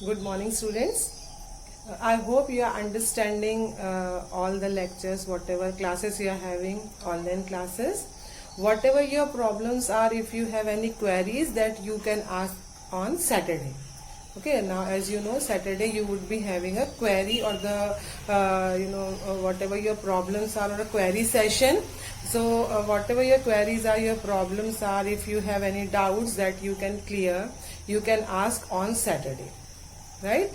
Good morning, students. I hope you are understanding all the lectures, whatever classes you are having, online classes. Whatever your problems are, if you have any queries, that you can ask on Saturday. Okay, now as you know, Saturday you would be having a query or the whatever your problems are, or a query session. So whatever your queries are, your problems are, if you have any doubts that you can clear, you can ask on Saturday, right?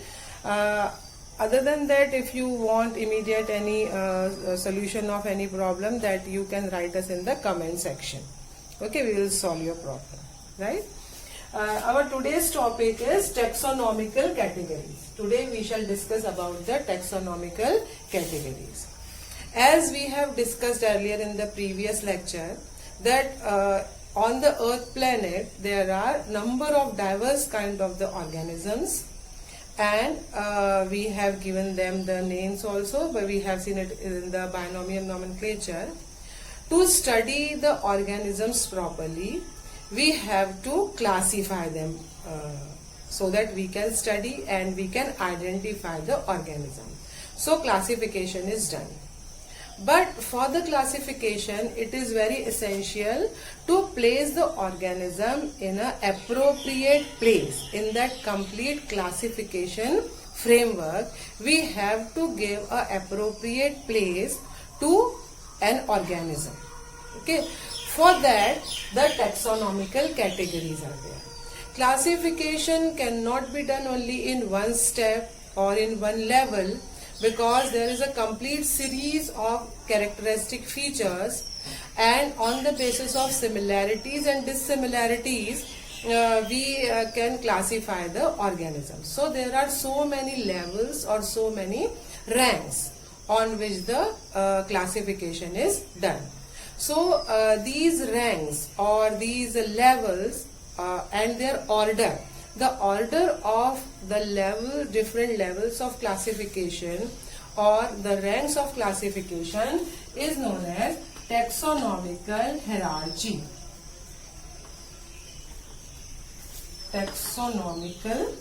Other than that, if you want immediate any solution of any problem, that you can write us in the comment section. Okay, we will solve your problem, right? Our today's topic is taxonomical categories. Today we shall discuss about the taxonomical categories. As we have discussed earlier in the previous lecture, that on the Earth planet there are number of diverse kind of the organisms, and we have given them the names also, but we have seen it in the binomial nomenclature. To study the organisms properly, we have to classify them so that we can study and we can identify the organism. So classification is done. But for the classification, it is very essential to place the organism in an appropriate place. In that complete classification framework, we have to give an appropriate place to an organism. Okay. For that, the taxonomical categories are there. Classification cannot be done only in one step or in one level, because there is a complete series of characteristic features, and on the basis of similarities and dissimilarities, we can classify the organisms. So there are so many levels or so many ranks on which the classification is done. So these ranks or these levels and their order, the order of the level, different levels of classification or the ranks of classification is known as taxonomical hierarchy. Taxonomical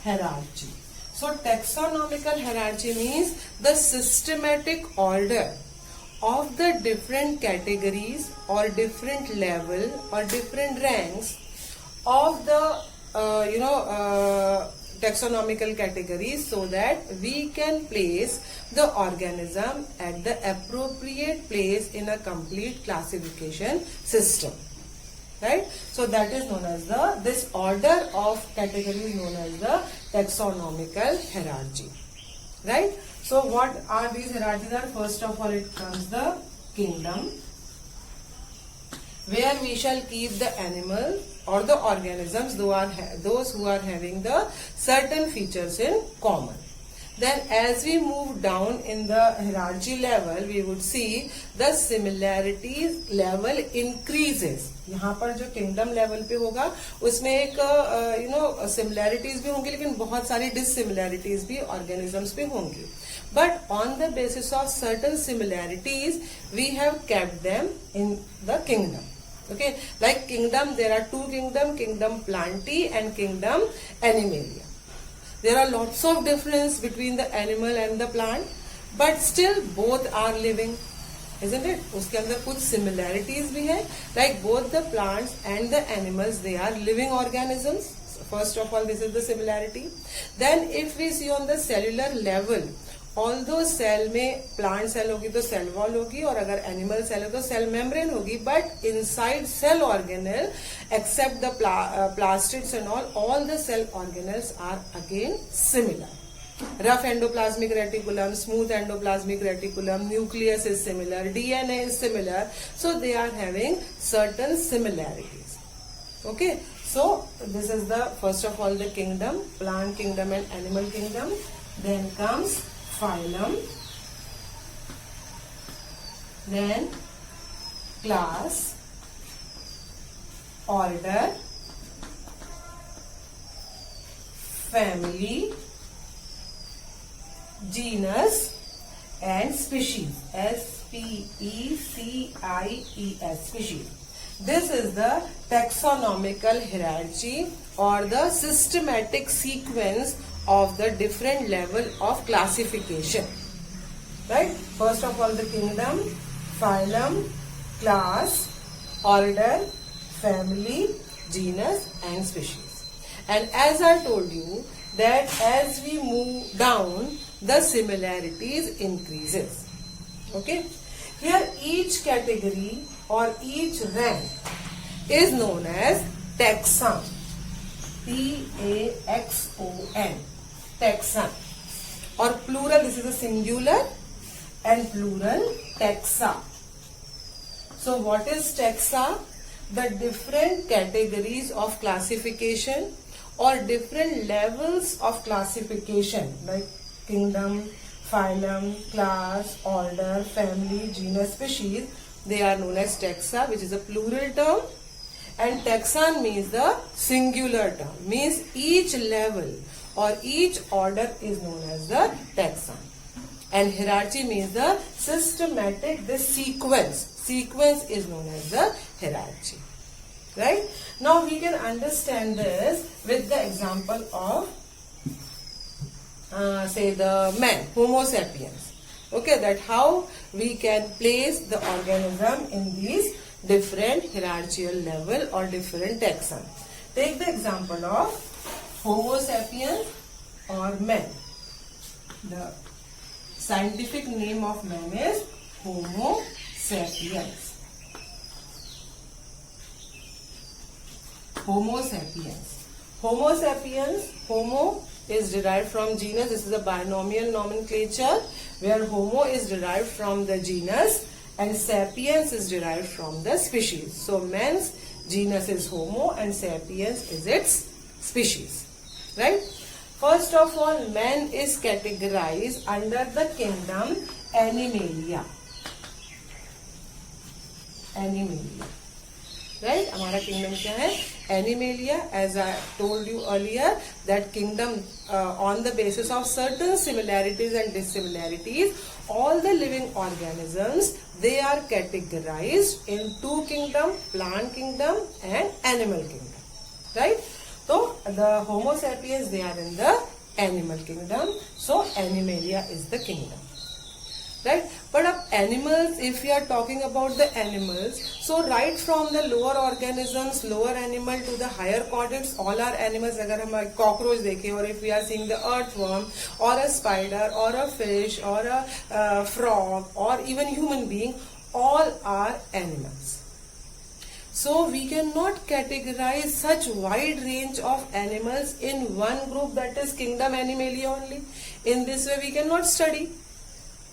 hierarchy. So taxonomical hierarchy means the systematic order of the different categories or different level or different ranks of the taxonomical categories, so that we can place the organism at the appropriate place in a complete classification system. Right? So that is known as this order of category is known as the taxonomical hierarchy. Right? So what are these hierarchies? First of all, it comes the kingdom, where we shall keep the animal or the organisms those who are having the certain features in common. Then as we move down in the hierarchy level, we would see the similarities level increases. यहाँ पर जो kingdom level पे होगा, उसमें एक similarities भी होंगी, लेकिन बहुत सारी dissimilarities भी organisms पे होंगी. But on the basis of certain similarities, we have kept them in the kingdom. Okay, like kingdom, there are two kingdom Plantae and kingdom Animalia. There are lots of difference between the animal and the plant, but still both are living, isn't it? उसके अंदर कुछ similarities भी है, like both the plants and the animals, they are living organisms. First of all, this is the similarity. Then if we see on the cellular level, although cell में plant cell होगी तो cell wall होगी, और अगर animal cell है तो cell membrane होगी, but inside cell organelle, except the plastids and all the cell organelles are again similar. Rough endoplasmic reticulum, smooth endoplasmic reticulum, nucleus is similar, DNA is similar, so they are having certain similarities. Okay, so this is the first of all the kingdom, plant kingdom and animal kingdom. Then comes phylum, then class, order, family, genus and species. SPECIES, species. This is the taxonomical hierarchy or the systematic sequence of the different level of classification. Right? First of all, the kingdom, phylum, class, order, family, genus and species. And as I told you that as we move down, the similarities increases. Okay? Here each category or each rank is known as taxon. T-A-X-O-N. Taxon. Or plural, this is a singular and plural taxa. So what is taxa? The different categories of classification or different levels of classification like kingdom, phylum, class, order, family, genus, species. They are known as taxa, which is a plural term, and taxon means the singular term, means each level or each order is known as the taxon. And hierarchy means the systematic, the sequence is known as the hierarchy. Right? Now we can understand this with the example of say the man, Homo sapiens. Okay, that how we can place the organism in these different hierarchical level or different taxon. Take the example of Homo sapiens or man. The scientific name of man is Homo sapiens. Homo sapiens. Homo sapiens, Homo is derived from genus. This is a binomial nomenclature where Homo is derived from the genus and sapiens is derived from the species. So man's genus is Homo and sapiens is its species. Right? First of all, man is categorized under the kingdom Animalia. Animalia. Right? हमारा kingdom क्या है? Animalia. As I told you earlier, that kingdom on the basis of certain similarities and dissimilarities, all the living organisms, they are categorized in two kingdom, plant kingdom and animal kingdom. Right? So the Homo sapiens, they are in the animal kingdom. So Animalia is the kingdom. Right? But of animals, if we are talking about the animals, so right from the lower organisms, lower animal to the higher chordates, all are animals. अगर हम cockroach देखें, or if we are seeing the earthworm, or a spider, or a fish, or a frog, or even human being, all are animals. So we cannot categorize such wide range of animals in one group, that is kingdom Animalia only. In this way we cannot study.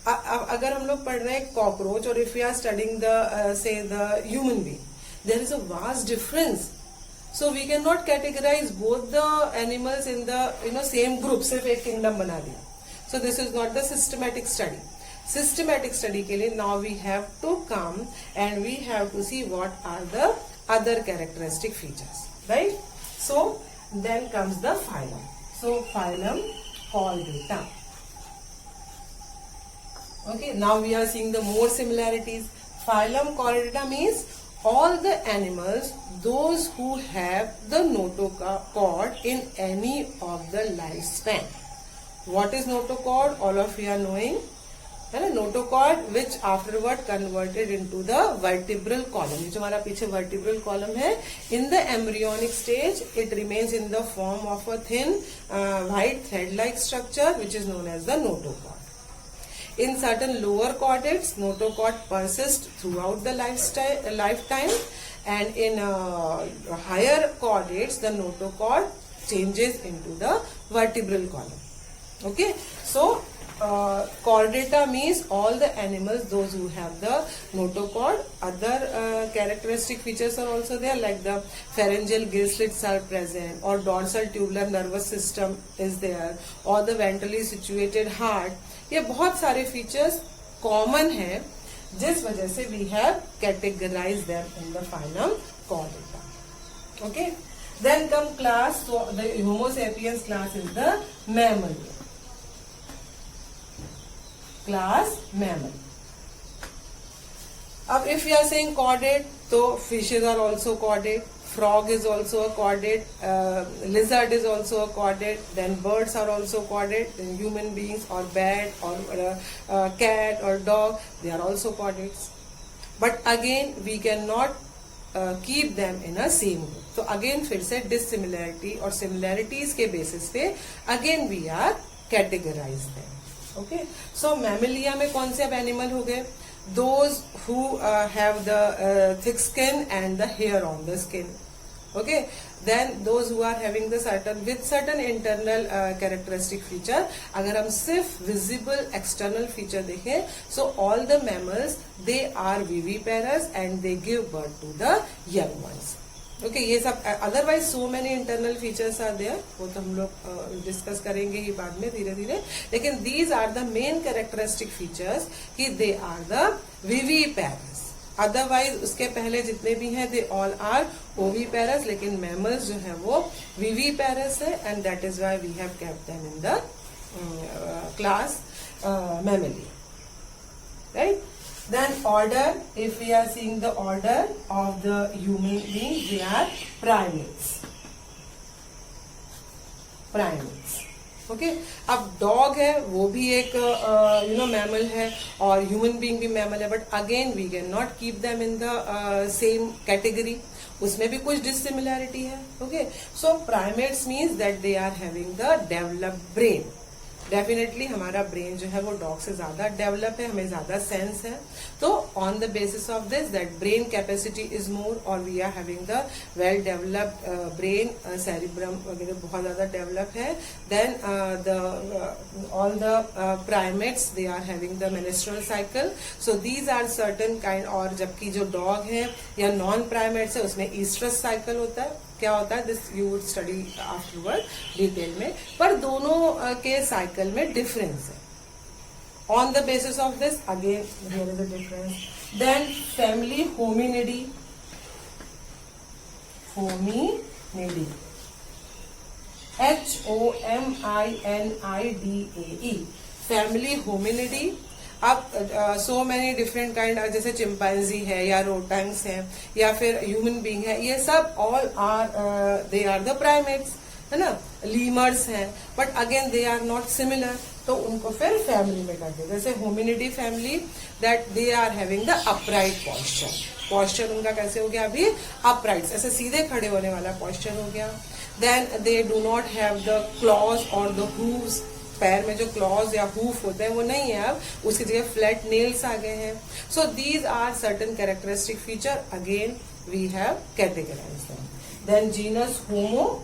अगर हम लोग पढ़ रहे हैं cockroach और if we are studying the say the human being, there is a vast difference. So we cannot categorize both the animals in the same group. सिर्फ एक kingdom बना दिया. So this is not the systematic study. Systematic study के लिए now we have to come and we have to see what are the other characteristic features. Right? So then comes the phylum. So phylum, chordata. Okay, now we are seeing the more similarities. Phylum chordata means all the animals, those who have the notochord in any of the lifespan. What is notochord? All of you are knowing. Notochord, which afterward converted into the vertebral column. जो हमारा पीछे vertebral column है, in the embryonic stage, it remains in the form of a thin white thread-like structure, which is known as the notochord. In certain lower chordates, notochord persists throughout the lifetime, and in higher chordates, the notochord changes into the vertebral column. Okay, so chordata means all the animals, those who have the notochord. Other characteristic features are also there, like the pharyngeal gill slits are present, or dorsal tubular nervous system is there, or the ventrally situated heart. ये बहुत सारे features common है जिस वजह से we have categorize them in the phylum chordata. Okay, then come class. So the Homo sapiens class is the mammal. Class mammal. अब if we are saying chordate, तो fishes are also chordate, frog is also a chordate, lizard is also a chordate, then birds are also chordate, then human beings or bat or cat or dog, they are also chordates. But again we cannot keep them in a same group. तो again फिर से dissimilarity और similarities के basis पे again we are categorize them. Okay, so mammalia में कौन से अब animal हो गए? Those who have the thick skin and the hair on the skin. Okay, then those who are having the certain internal characteristic feature. अगर हम सिर्फ visible external feature देखें, so all the mammals they are viviparous and they give birth to the young ones. Okay, ये सब otherwise so many internal features are there, वो तो हम लोग डिस्कस करेंगे ही बाद में धीरे धीरे, लेकिन these are the main characteristic features कि they are the viviparous. Otherwise उसके पहले जितने भी हैं दे ऑल आर ओविपेरस, लेकिन मैमल्स जो है वो विविपेरस है and that is why we have kept them in the class mammalia, right. Then order, if we are seeing the order of the human being, they are primates. Okay, अब dog है वो भी एक mammal है और human being भी mammal है, but again we can not keep them in the same category, उसमें भी कुछ डिसिमिलैरिटी है. Okay, so primates means that they are having the developed brain. Definitely हमारा ब्रेन जो है वो डॉग से ज्यादा डेवलप है, हमें ज्यादा सेंस है, तो on the basis of this that brain capacity is more और we are having the well developed brain, cerebrum वगैरह बहुत ज्यादा डेवलप है. Then all the primates they are having the menstrual cycle, so these are certain kind. और जबकि जो dog है या नॉन प्राइमेट्स है उसमें ईस्ट्रस साइकिल होता है. क्या होता है, this you would study afterward detail में, पर दोनों के साइकिल में डिफरेंस है. On the basis of this again there is a difference. Then family Hominidae, HOMINIDAE, family Hominidae. अब सो मैनी डिफरेंट काइंड, जैसे चिंपैंजी है या रोटंग्स है या फिर ह्यूमन बीइंग है, ये सब all are they are the primates, है ना. लीमर्स हैं, but again they are not similar, तो उनको फिर फैमिली में कर दे. जैसे Hominidae family, that they are having the upright posture उनका कैसे हो गया अभी, अपराइट, ऐसे सीधे खड़े होने वाला पॉस्चर हो गया. Then they do not have the claws और द हूव्स, पैर में जो क्लॉज या हूफ होते हैं वो नहीं है, अब उसकी जगह फ्लैट नेल्स आ गए हैं. So these are certain characteristic feature, again we have categorized them. Then genus homo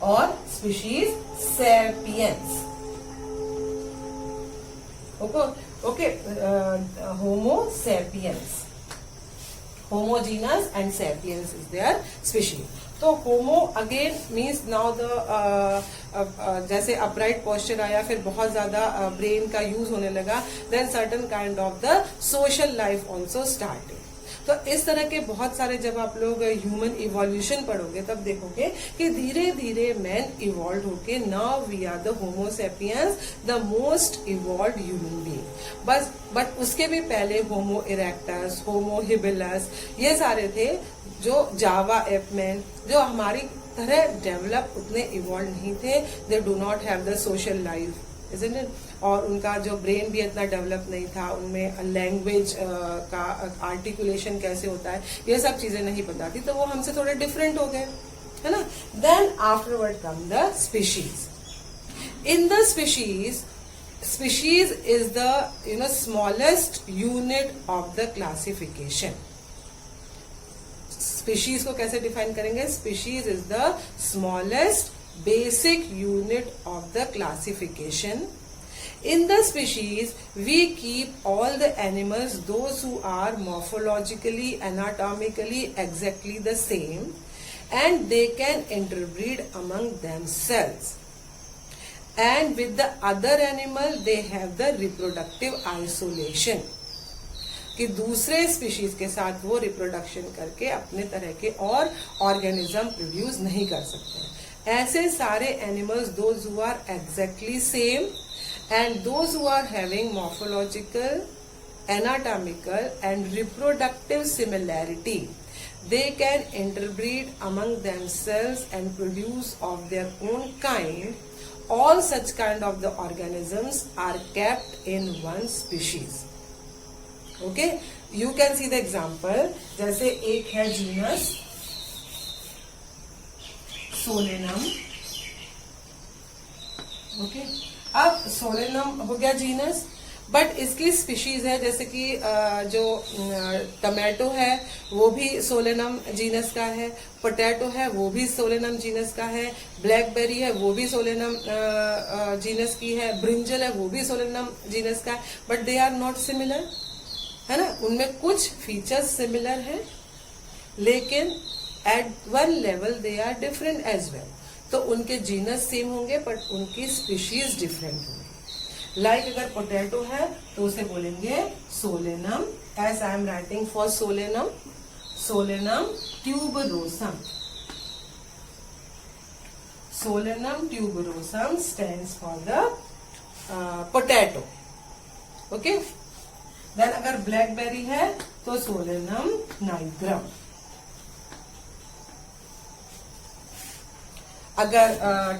और species sapiens. Okay, homo sapiens, homogeneous and sapiens is their species. तो homo again means now the जैसे upright posture आया, फिर बहुत ज्यादा brain का use होने लगा, then certain kind of the social life also started. तो इस तरह के बहुत सारे, जब आप लोग ह्यूमन इवोल्यूशन पढ़ोगे तब देखोगे कि धीरे धीरे मैन इवॉल्व होके now we are the Homo sapiens, the most evolve human being. बस बट उसके भी पहले होमो इरेक्टस, होमो हिबिलस, ये सारे थे जो जावा एपमैन, जो हमारी तरह डेवलप उतने इवॉल्व नहीं थे. दे do not have the social life, isn't it? और उनका जो ब्रेन भी इतना डेवलप नहीं था, उनमें लैंग्वेज का आर्टिकुलेशन कैसे होता है ये सब चीजें नहीं पता थी, तो वो हमसे थोड़े डिफरेंट हो गए, है ना. Then afterward come the species. In the species is the smallest unit of the classification. Species को कैसे डिफाइन करेंगे? Species is the smallest basic unit of the classification. In the species, we keep all the animals, those who are morphologically, anatomically exactly the same, and they can interbreed among themselves. And with the other animal, they have the reproductive isolation. कि दूसरे species के साथ वो reproduction करके अपने तरह के और ऑर्गेनिज्म प्रोड्यूस नहीं कर सकते. ऐसे सारे animals, those who are exactly same and those who are having morphological anatomical and reproductive similarity. They can interbreed among themselves and produce of their own kind. All such kind of the organisms are kept in one species. Okay, you can see the example. जैसे एक है genus Solanum. Okay, अब Solanum हो गया genus, but इसकी species है जैसे कि जो टमाटो है वो भी सोलेनम जीनस का है, पोटैटो है वो भी सोलेनम जीनस का है, ब्लैकबेरी है वो भी सोलेनम जीनस की है, ब्रिंजल है वो भी सोलेनम जीनस का है, but they are not similar, है ना. उनमें कुछ फीचर्स सिमिलर हैं लेकिन at one level they are different as well. तो उनके जीनस सेम होंगे बट उनकी स्पीशीज डिफरेंट होंगे. लाइक अगर पोटैटो है तो उसे बोलेंगे Solanum, as I am writing for Solanum, Solanum tuberosum. Solanum tuberosum stands for the potato. Okay, then अगर ब्लैकबेरी है तो सोलेनम नाइग्रम. अगर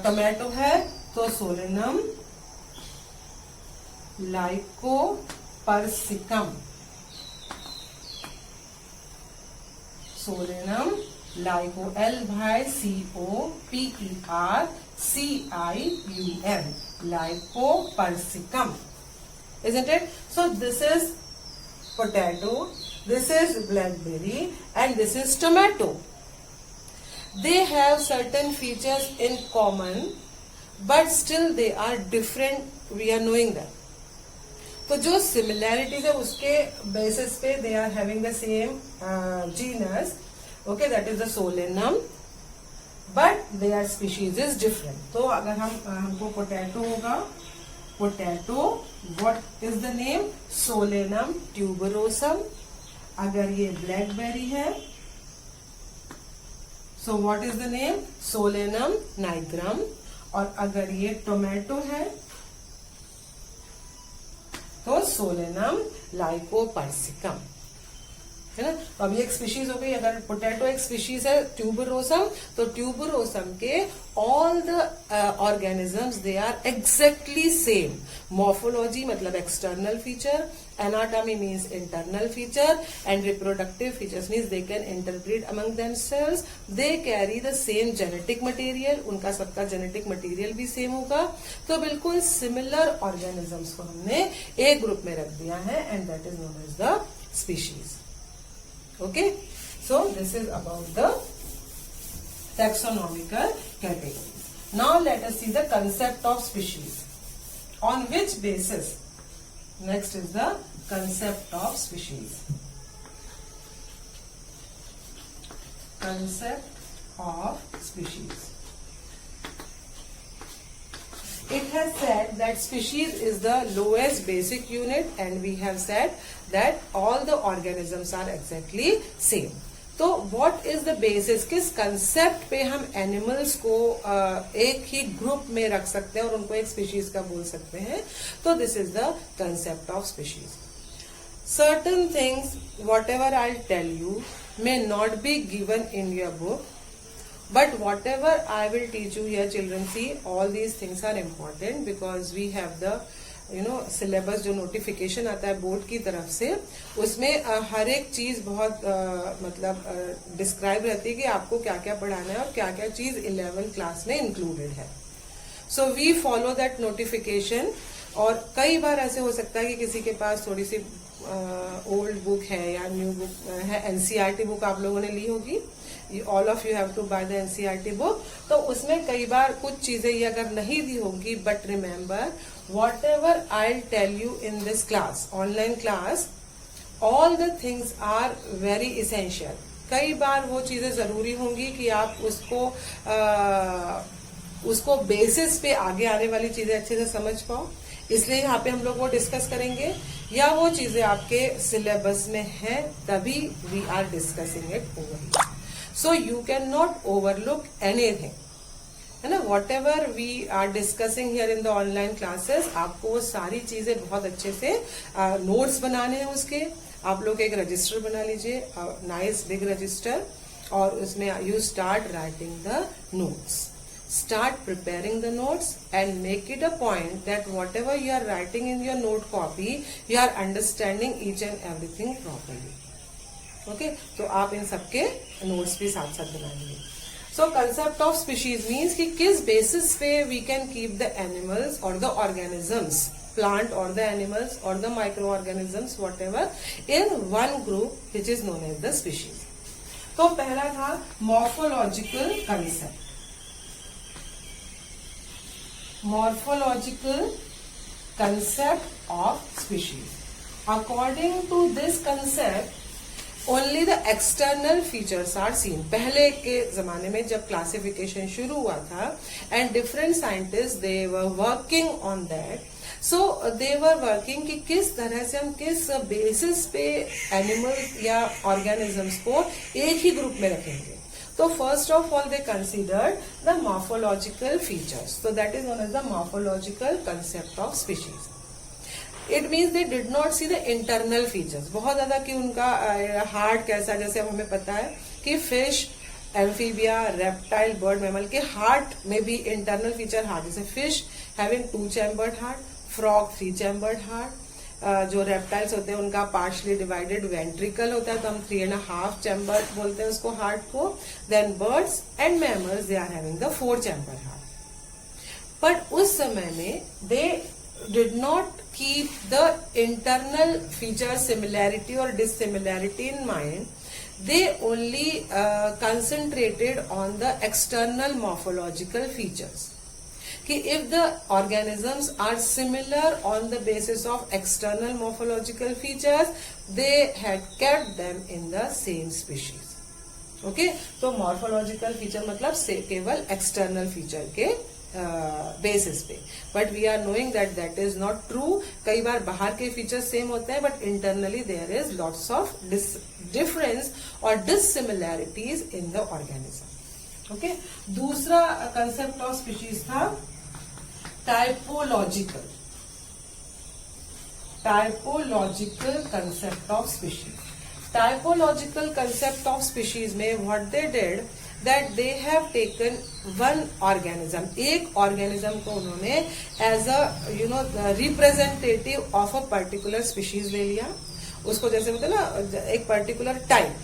टोमेटो है तो Solanum lycopersicum. Solanum lyco, LYCOPERCIUM, lycopersicum. Isn't it? So this is potato, this is blackberry, and this is tomato. They have certain features in common, but still they are different. We are knowing that. तो जो similarities है उसके basis पे they are having the same genus. Okay, that is the solanum, but their species is different. तो अगर हमको potato होगा, potato, what is the name? Solanum tuberosum. अगर ये blackberry है, so what is the name? Solanum nigrum. और अगर ये टोमेटो है तो सोलेनम लाइकोपर्सिकम, है ना. तो अब ये एक स्पीशीज हो गई. अगर पोटैटो एक स्पीशीज है ट्यूबरोसम, तो ट्यूबरोसम के all the organisms they are exactly same. Morphology मतलब external feature, anatomy means internal feature, and reproductive features means they can interbreed among themselves. They carry the same genetic material, उनका सबका genetic material भी same होगा. तो बिल्कुल similar organisms को हमने एक ग्रुप में रख दिया है and that is known as the species. Okay, so this is about the taxonomical categories. Now let us see the concept of species. On which basis? Next is the concept of species. Concept of species. It has said that species is the lowest basic unit, and we have said that all the organisms are exactly same. तो what is the basis? किस concept पे हम animals को एक ही group में रख सकते हैं और उनको एक species का बोल सकते हैं? तो this is the concept of species. Certain things, whatever I'll tell you, may not be given in your book. But whatever I will teach you here, children, see, all these things are important because we have the syllabus जो notification आता है board की तरफ से, उसमें हर एक चीज बहुत मतलब डिस्क्राइब रहती है कि आपको क्या क्या पढ़ाना है और क्या क्या चीज 11th क्लास में इंक्लूडेड है. So we follow that notification. और कई बार ऐसे हो सकता है कि किसी के पास थोड़ी सी ओल्ड बुक है या न्यू बुक है, एनसीईआरटी बुक आप लोगों ने ली होगी. All of you have to buy the NCERT book. तो उसमें कई बार कुछ चीजें ये अगर नहीं दी होंगी, but remember whatever I tell you in this class, online class, all the things are very essential. कई बार वो चीजें जरूरी होंगी कि आप उसको बेसिस पे आगे आने वाली चीजें अच्छे से समझ पाओ, इसलिए यहाँ पे हम लोग वो डिस्कस करेंगे. या वो चीजें आपके सिलेबस में है तभी we are discussing it over here. So you can not overlook anything, है ना. Whatever we are discussing here in the online classes, आपको वो सारी चीजें बहुत अच्छे से नोट्स बनाने हैं उसके. आप लोग एक रजिस्टर बना लीजिए, नाइस बिग रजिस्टर, और उसमें you start writing the notes. Start preparing the notes and make it a point that whatever you are writing in your note copy, you are understanding each and everything properly. Okay? तो आप इन सबके notes भी साथ साथ बनाएंगे. So concept of species means कि किस basis पे we can keep the animals or the organisms, plant or the animals or the microorganisms, whatever, in one group which is known as the species. तो पहला था morphological concept. Morphological concept of species. According to this concept, only the external features are seen. पहले के जमाने में जब classification शुरू हुआ था, and different scientists they were working on that. So they were working कि किस तरह से हम किस बेसिस पे एनिमल्स या ऑर्गेनिजम्स को एक ही ग्रुप में रखेंगे. So first of all they considered the morphological features. So that is known as the morphological concept of species. It means they did not see the internal features. बहुत ज्यादा कि उनका heart कैसा, जैसे हमें पता है कि fish, amphibia, reptile, bird, mammal के हार्ट में भी इंटरनल फीचर हार्ट, जैसे fish having 2 chambered heart, frog 3 chambered heart, जो रेप्टाइल्स होते हैं उनका पार्शली डिवाइडेड वेंट्रिकल होता है, तो हम 3.5 चैम्बर बोलते हैं उसको हार्ट को. Then birds and mammals they are having the 4 chamber heart. But उस समय में they did not keep the internal feature similarity और dissimilarity in mind. They only concentrated on the external morphological features. कि if the organisms are similar on the basis of external morphological features, they had kept them in the same species. Okay? तो morphological feature मतलब से केवल external feature के basis पे. But we are knowing that that is not true. कई बार बाहर के फीचर्स सेम होते हैं, but internally there is lots of difference और dissimilarities in the organism. Okay. दूसरा कंसेप्ट ऑफ स्पीशीज था typological concept of species. Typological concept of species में what they did that they have taken one organism, एक organism को उन्होंने as a representative of a particular species ले लिया. उसको जैसे बोलते ना एक particular type.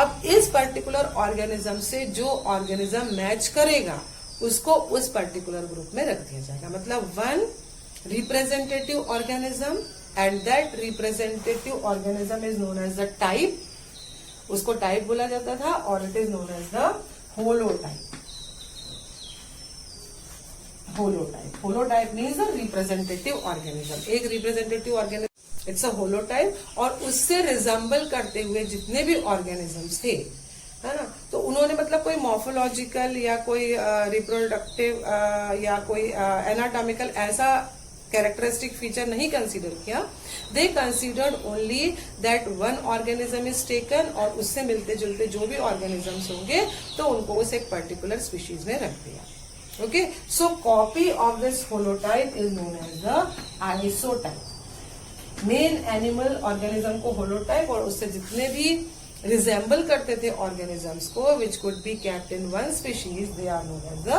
अब इस particular organism से जो organism मैच करेगा उसको उस particular group में रख दिया जाएगा. मतलब one representative organism and that representative organism is known as the type. उसको type बोला जाता था और it is known as the holotype. Holotype means a representative organism. एक representative organism, it's a holotype, और उससे रिजेंबल करते हुए जितने भी organisms थे, है ना, तो उन्होंने मतलब कोई मॉर्फोलॉजिकल या कोई रिप्रोडक्टिव या कोई एनाटॉमिकल ऐसा कैरेक्टरिस्टिक फीचर नहीं कंसीडर किया. They considered only that one organism is taken और उससे मिलते जुलते जो भी ऑर्गेनिजम्स होंगे तो उनको उस एक पर्टिकुलर स्पीशीज में रख दिया. Okay. So copy of this holotype is known as the isotype. Main animal organism को होलोटाइप और उससे जितने भी रिजेंबल करते थे ऑर्गेनिजम्स को which could be kept in one species, they are known as the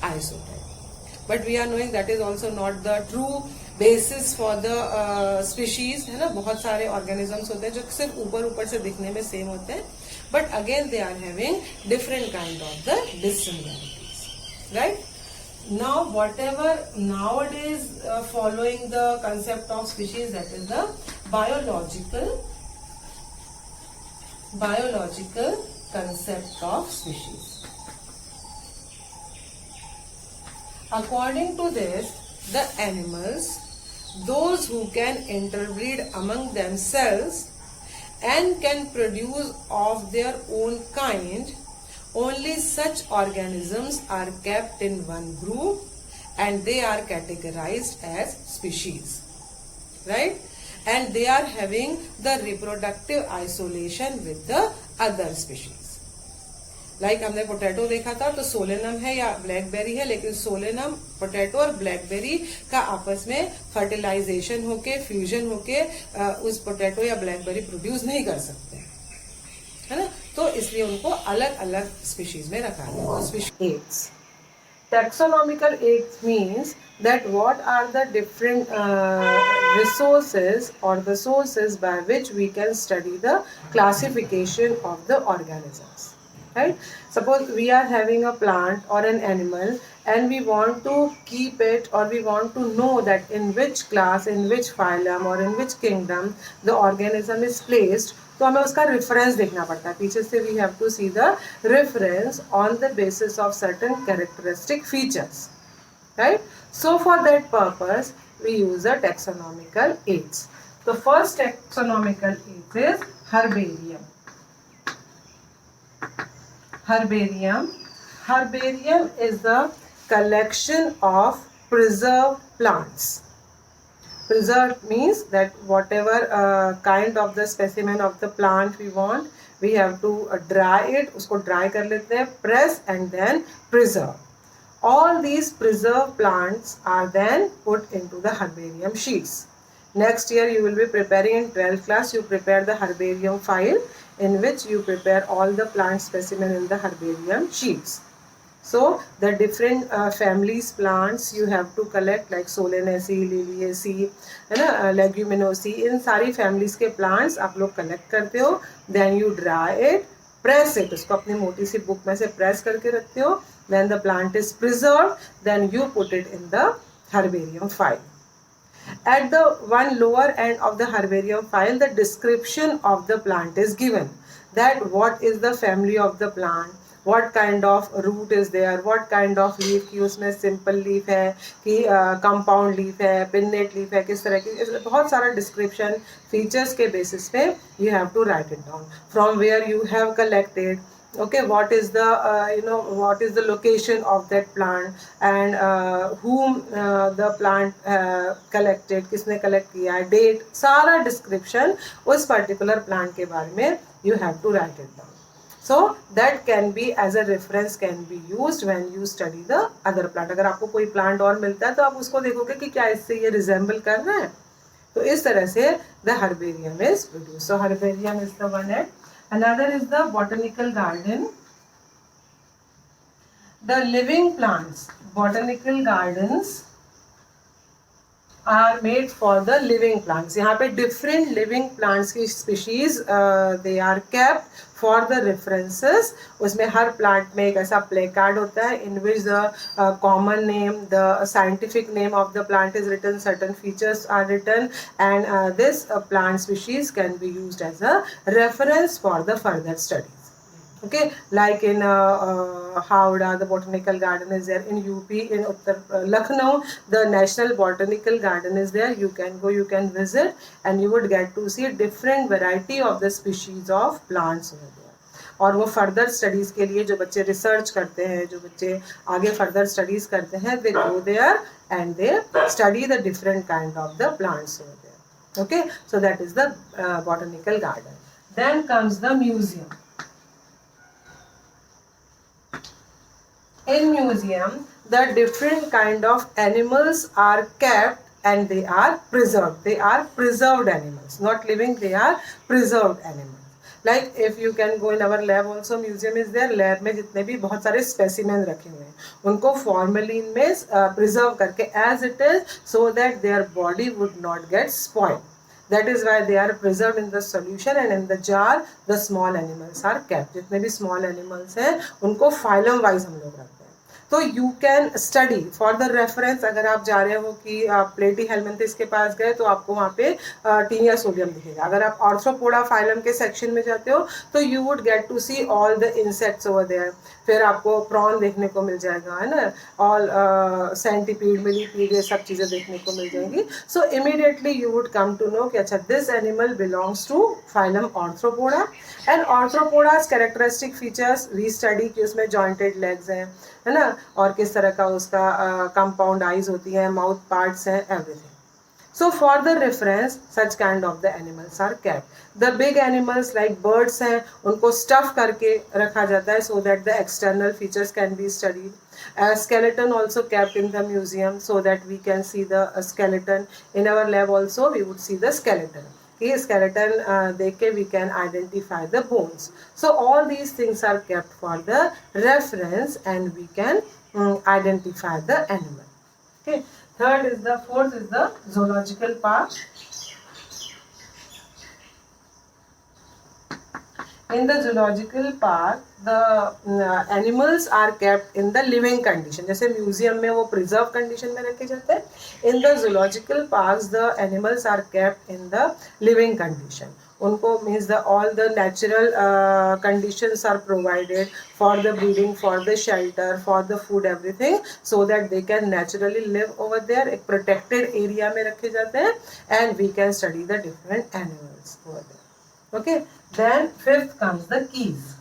isotype. But we are knowing that is also not the true basis for the species. है ना, बहुत सारे ऑर्गेनिजम्स होते हैं जो सिर्फ ऊपर से दिखने में सेम होते हैं, but again they are having different kind of the dissimilarities. Right. Now whatever nowadays following the concept of species, that is the biological concept of species. According to this, the animals, those who can interbreed among themselves and can produce of their own kind, only such organisms are kept in one group and they are categorized as species. Right? And they are having the reproductive isolation with the other species. Like हमने potato देखा था, तो Solanum है या blackberry है, लेकिन Solanum, potato और blackberry का आपस में फर्टिलाइजेशन होके, फ्यूजन होके उस पोटैटो या ब्लैकबेरी प्रोड्यूस नहीं कर सकते, है ना। तो इसलिए उनको अलग अलग स्पीशीज में रखा है। तो species aids, taxonomical age means that what are the different resources or the sources by which we can study the classification of the organisms, right? Suppose we are having a plant or an animal and we want to keep it, or we want to know that in which class, in which phylum or in which kingdom the organism is placed, तो हमें उसका reference देखना पड़ता है पीछे से। We have to see the reference on the basis of certain characteristic features, right. So for that purpose we use the taxonomical aids. The first taxonomical aids is herbarium. Herbarium. Herbarium is the collection of preserved plants. Preserved means that whatever kind of the specimen of the plant we want, we have to dry it. उसको dry कर लेते हैं, press and then preserve. All these preserved plants are then put into the herbarium sheets. Next year you will be preparing in 12th class. You prepare the herbarium file in which you prepare all the plant specimen in the herbarium sheets. So the different families plants you have to collect, like Solanaceae, Liliaceae, है ना, Leguminosae, इन सारी families के plants आप लोग collect करते हो. Then you dry it, press it, उसको अपनी मोटी सी book में से press करके रखते हो. Then the plant is preserved. Then you put it in the herbarium file. At the one lower end of the herbarium file, the description of the plant is given. That what is the family of the plant, what kind of root is there, what kind of leaf, कि उसमें simple leaf है कि compound leaf है, pinnate leaf है, किस तरह की, बहुत सारा description features के basis पे you have to write it down. From where you have collected, okay, what is the what is the location of that plant and whom the plant collected, किसने collect किया है, date, सारा description उस particular plant के बारे में you have to write it down. So that can be as a reference, can be used when you study the other plant. अगर आपको कोई plant और मिलता है तो आप उसको देखोगे कि क्या इससे ये resemble कर रहा है, तो इस तरह से the herbarium is produced. So herbarium is the one end. Another is the botanical garden. The living plants, botanical gardens are made for the living plants. यहाँ पे different living plants की species they are kept for the references. उसमें हर plant में एक ऐसा placard होता है in which the common name, the scientific name of the plant is written, certain features are written, and this plant species can be used as a reference for the further studies. Okay, like in Howrah, the botanical garden is there. In UP, in Lucknow, the National Botanical Garden is there. You can go, you can visit, and you would get to see different variety of the species of plants over there. और वो further studies के लिए जो बच्चे research करते हैं, जो बच्चे आगे फर्दर स्टडीज़ करते हैं, they go there and they study the different kind of the plants over there. Okay, so that is the botanical garden. Then comes the museum. In museum, the different kind of animals are kept and they are preserved. They are preserved animals, not living. They are preserved animals. Like if you can go in our lab also, museum is there. Lab में जितने भी बहुत सारे specimen रखे हुए हैं, उनको formalin में preserve करके as it is, so that their body would not get spoiled. That is why they are preserved in the solution, and in the jar the small animals are kept. जितने भी small animals हैं उनको phylum wise हम लोग रखते हैं. तो you can study for the reference. अगर आप जा रहे हो कि प्लेटी हेलमिंथिस के पास गए तो आपको वहाँ पे टीनिया सोडियम दिखेगा. अगर आप ऑर्थ्रोपोडा फाइलम के सेक्शन में जाते हो तो you would get to see all the insects over there. फिर आपको प्रॉन देखने को मिल जाएगा, है ना, ऑल सेंटीपीड, मिलीपीड, ये सब चीज़ें देखने को मिल जाएंगी. So immediately you would come to know कि अच्छा this animal belongs to phylum arthropoda. And arthropodas characteristic features we study कि उसमें जॉइंटेड लेग्स हैं, है ना, और किस तरह का उसका कंपाउंड आइज होती हैं, माउथ पार्ट्स हैं, everything. So for the reference, such kind of the animals are kept. The big animals like birds हैं, उनको stuff करके रखा जाता है so that the external features can be studied. A skeleton also kept in the museum so that we can see the skeleton. In our lab also we would see the skeleton. Okay, skeleton देख के we can identify the bones. So all these things are kept for the reference and we can identify the animal. Okay. Fourth is the zoological park. In the zoological park, the animals are kept in the living condition. जैसे museum में वो preserve condition में रखे जाते हैं. In the zoological parks, the animals are kept in the living condition. उनको means all the natural conditions are provided for the breeding, for the shelter, for the food, everything, so that they can naturally live over there. एक protected area में रखे जाते हैं and we can study the different animals over there. Okay, then fifth comes the keys.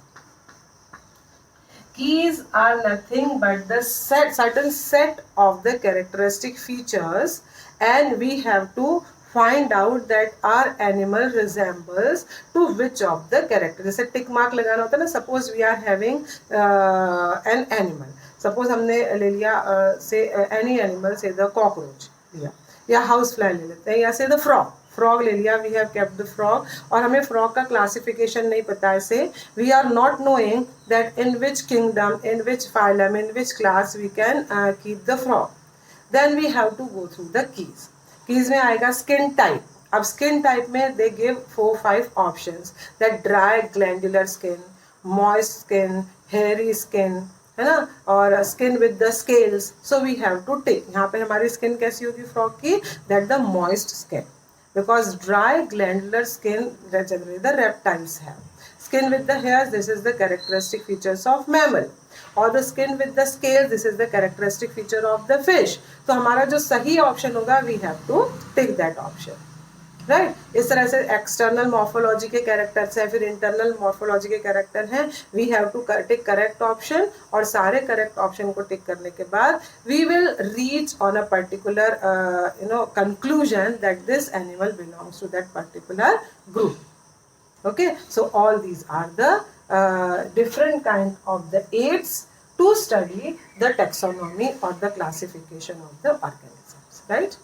Keys are nothing but the certain set of the characteristic features, and we have to find out that our animal resembles to which of the character. जैसे tick mark लगाना होता है ना. Suppose we are having an animal. Suppose हमने ले लिया say any animal, say the cockroach लिया, या हाउस फ्लाई ले लेते हैं, या से द फ्रॉग ले लिया. We have kept the frog, और हमें फ्रॉग का क्लासिफिकेशन नहीं पता है. Say we are not knowing that in which kingdom, in which phylum, in which class we can keep the frog. Then we have to go through the keys. Keys में आएगा skin type. अब skin type में they give 4-5 options, that dry glandular skin, moist skin, hairy skin, है ना, और skin with the scales. So we have to take. यहाँ पे हमारी स्किन कैसी होगी फ्रॉग की, that the moist skin, because dry glandular skin generally the reptiles have. Skin with the hairs, this is the characteristic features of mammal. or the skin with the scales, this is the characteristic feature of the fish. तो हमारा जो सही option होगा we have to take that option. Right इस तरह से external morphology के characters है, फिर इंटरनल मॉर्फोलॉजी के कैरेक्टर हैं. We have to tick correct option, और सारे करेक्ट ऑप्शन को टिक करने के बाद we will reach on a particular conclusion that this animal belongs to that particular group. Okay, so all these are the different kind of the aids to study the taxonomy or the classification of the organisms, right?